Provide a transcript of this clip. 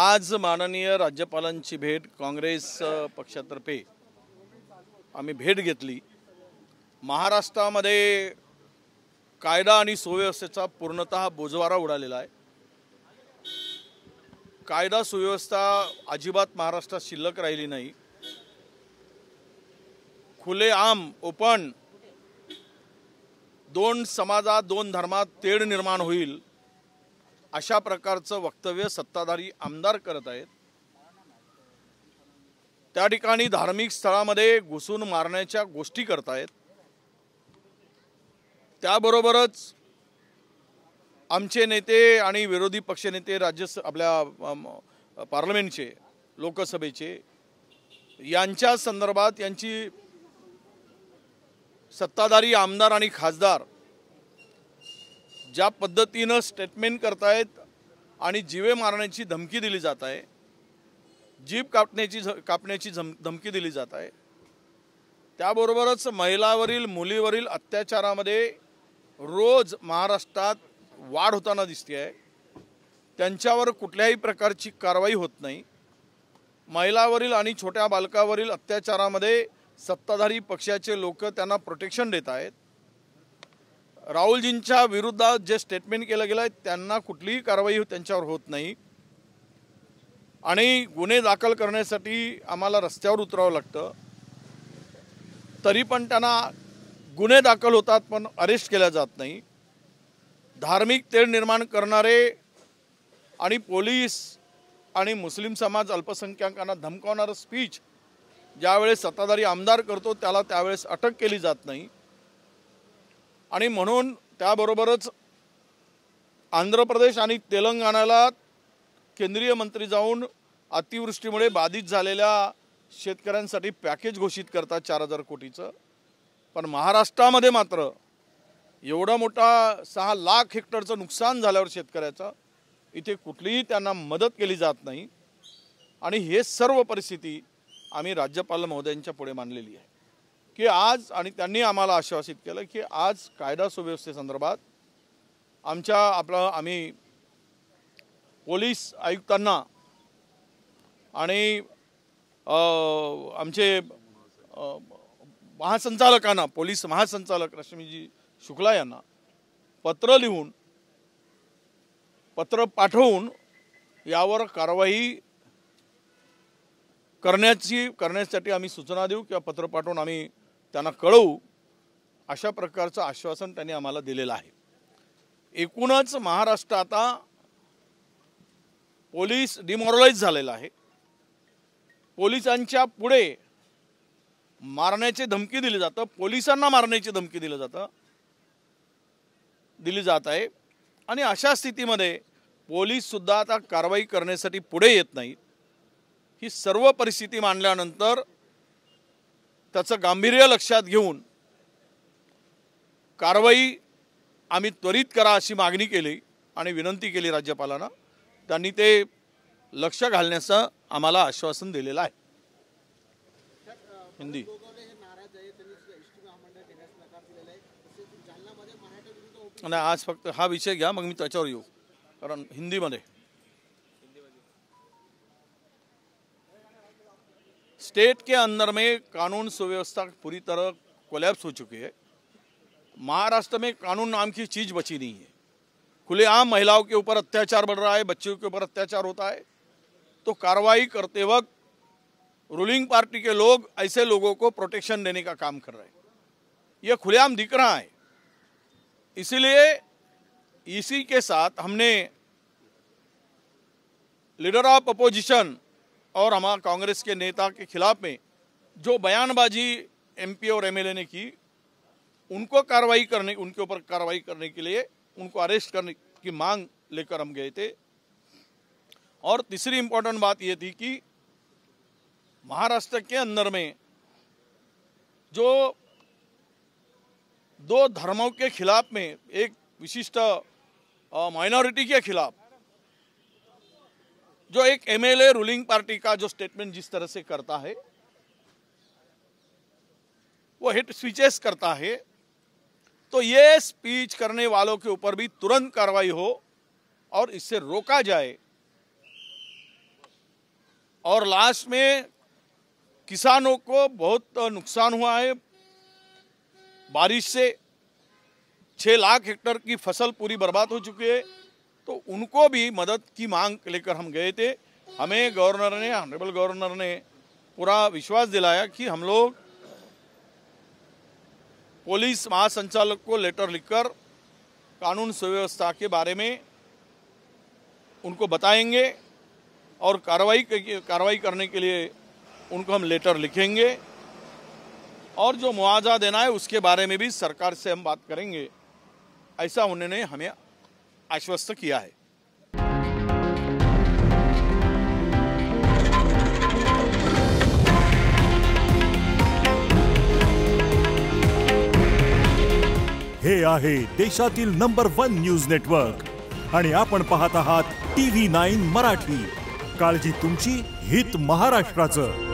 आज माननीय राज्यपालांची भेट काँग्रेस पक्षातर्फे आम्ही भेट घेतली। महाराष्ट्रामध्ये कायदा आणि सुव्यवस्थेचा पूर्णतः बोजवारा उडालेला आहे। कायदा सुव्यवस्था अजिबात महाराष्ट्रात शिल्लक राहिली नाही। खुलेआम ओपन दोन समाजात दोन धर्मात तेढ निर्माण होईल अशा प्रकारचं वक्तव्य सत्ताधारी आमदार करत आहेत। त्या ठिकाणी धार्मिक स्थळामध्ये घुसून मारण्याच्या गोष्टी करत आहेत। त्याबरोबरच आमचे नेते आणि विरोधी पक्षनेते आपल्या पार्लमेंटचे लोकसभेचे यांच्या संदर्भात यांची सत्ताधारी आमदार आणि खासदार ज्या पद्धतीने स्टेटमेंट करतायत आणि जीवे मारण्याची धमकी दिली जात आहे, जीभ कापण्याची धमकी दिली जात आहे, त्याबरोबरच महिलावरील मुलीवरील अत्याचारामध्ये रोज महाराष्ट्रात वाढ होताना दिसते आहे। त्यांच्यावर कुठल्याही प्रकारची कारवाई होत नाही। महिलावरील आणि छोट्या बालकावरील अत्याचारामध्ये सत्ताधारी पक्षाचे लोक त्यांना प्रोटेक्शन देत आहेत। राहुलजींच्या विरोधात जे स्टेटमेंट केलं गेलं आहे त्यांना कुठलीही कारवाई त्यांच्यावर होत नाही आणि गुन्हे दाखल करण्यासाठी आम्हाला रस्त्यावर उतरावं लागतं, तरी पण त्यांना गुन्हे दाखल होतात पण अरेस्ट केल्या जात नाही। धार्मिक तेढ निर्माण करणारे आणि पोलीस आणि मुस्लिम समाज अल्पसंख्याकांना धमकावणारं स्पीच ज्यावेळेस सत्ताधारी आमदार करतो त्याला त्यावेळेस अटक केली जात नाही। आणि म्हणून त्याबरोबरच आंध्र प्रदेश आणि तेलंगणाला केंद्रीय मंत्री जाऊन अतिवृष्टीमुळे बाधित झालेल्या शेतकऱ्यांसाठी पॅकेज घोषित करतात 4000 कोटीचं, पण महाराष्ट्रामध्ये मात्र एवढा मोठा 6 लाख हेक्टरचं नुकसान झाल्यावर शेतकऱ्याचं इथे कुठलीही त्यांना मदत केली जात नाही। आणि हे सर्व परिस्थिती आम्ही राज्यपाल महोदयांच्या पुढे मांडलेली आहे की आज, आणि त्यांनी आम्हाला आश्वासित केलं की आज कायदा सुव्यवस्थेसंदर्भात आम्ही पोलीस आयुक्तांना आणि आमचे महासंचालकांना, पोलीस महासंचालक रश्मीजी शुक्ला यांना पत्र पाठवून यावर कारवाई करण्यासाठी आम्ही सूचना देऊ किंवा पत्र पाठवून आम्ही त्यांना कळवू, अशा प्रकारचं आश्वासन त्यांनी आम्हाला दिलेलं आहे। एकूणच महाराष्ट्र आता पोलीस डिमोरलाइज झालेला आहे। पोलिसांच्या पुढे मारण्याची धमकी दिली जातं, पोलिसांना मारण्याची धमकी दिली जात आहे आणि अशा स्थितीमध्ये पोलीस सुद्धा आता कारवाई करण्यासाठी पुढे येत नाहीत। ही सर्व परिस्थिती मांडल्यानंतर त्याचं गांभीर्य लक्षात घेऊन कारवाई आम्ही त्वरित करा अशी मागणी केली आणि विनंती केली राज्यपालांना। त्यांनी ते लक्ष घालण्याचं आम्हाला आश्वासन दिलेलं आहे। हिंदी आणि आज फक्त हा विषय घ्या, मग मी त्याच्यावर येऊ, कारण हिंदीमध्ये स्टेट के अंदर में कानून सुव्यवस्था पूरी तरह कोलैप्स हो चुकी है। महाराष्ट्र में कानून नाम की चीज़ बची नहीं है। खुलेआम महिलाओं के ऊपर अत्याचार बढ़ रहा है, बच्चों के ऊपर अत्याचार होता है, तो कार्रवाई करते वक्त रूलिंग पार्टी के लोग ऐसे लोगों को प्रोटेक्शन देने का काम कर रहे हैं। यह खुलेआम दिख रहा है। इसीलिए इसी के साथ हमने लीडर ऑफ अपोजिशन और हमारा कांग्रेस के नेता के खिलाफ में जो बयानबाजी एमपी और एमएलए ने की, उनके ऊपर कार्रवाई करने के लिए उनको अरेस्ट करने की मांग लेकर हम गए थे। और तीसरी इम्पोर्टेंट बात यह थी कि महाराष्ट्र के अंदर में जो दो धर्मों के खिलाफ में एक विशिष्ट माइनॉरिटी के खिलाफ जो एक एमएलए रूलिंग पार्टी का जो स्टेटमेंट जिस तरह से करता है, वो हेट स्पीचेस करता है, तो ये स्पीच करने वालों के ऊपर भी तुरंत कार्रवाई हो और इससे रोका जाए और लास्ट में किसानों को बहुत नुकसान हुआ है। बारिश से 6 लाख हेक्टेयर की फसल पूरी बर्बाद हो चुकी है। तो उनको भी मदद की मांग लेकर हम गए थे। हमें गवर्नर ने, ऑनरेबल गवर्नर ने पूरा विश्वास दिलाया कि हम लोग पुलिस महासंचालक को लेटर लिखकर कानून सुव्यवस्था के बारे में उनको बताएंगे और कार्रवाई करने के लिए उनको हम लेटर लिखेंगे और जो मुआवजा देना है उसके बारे में भी सरकार से हम बात करेंगे, ऐसा उन्होंने हमें आश्वस्त किया है। हे आहे देशातील नंबर 1 न्यूज नेटवर्क आणि आपण पाहत आहात TV9 मराठी। काळजी तुमची, हित महाराष्ट्राचं।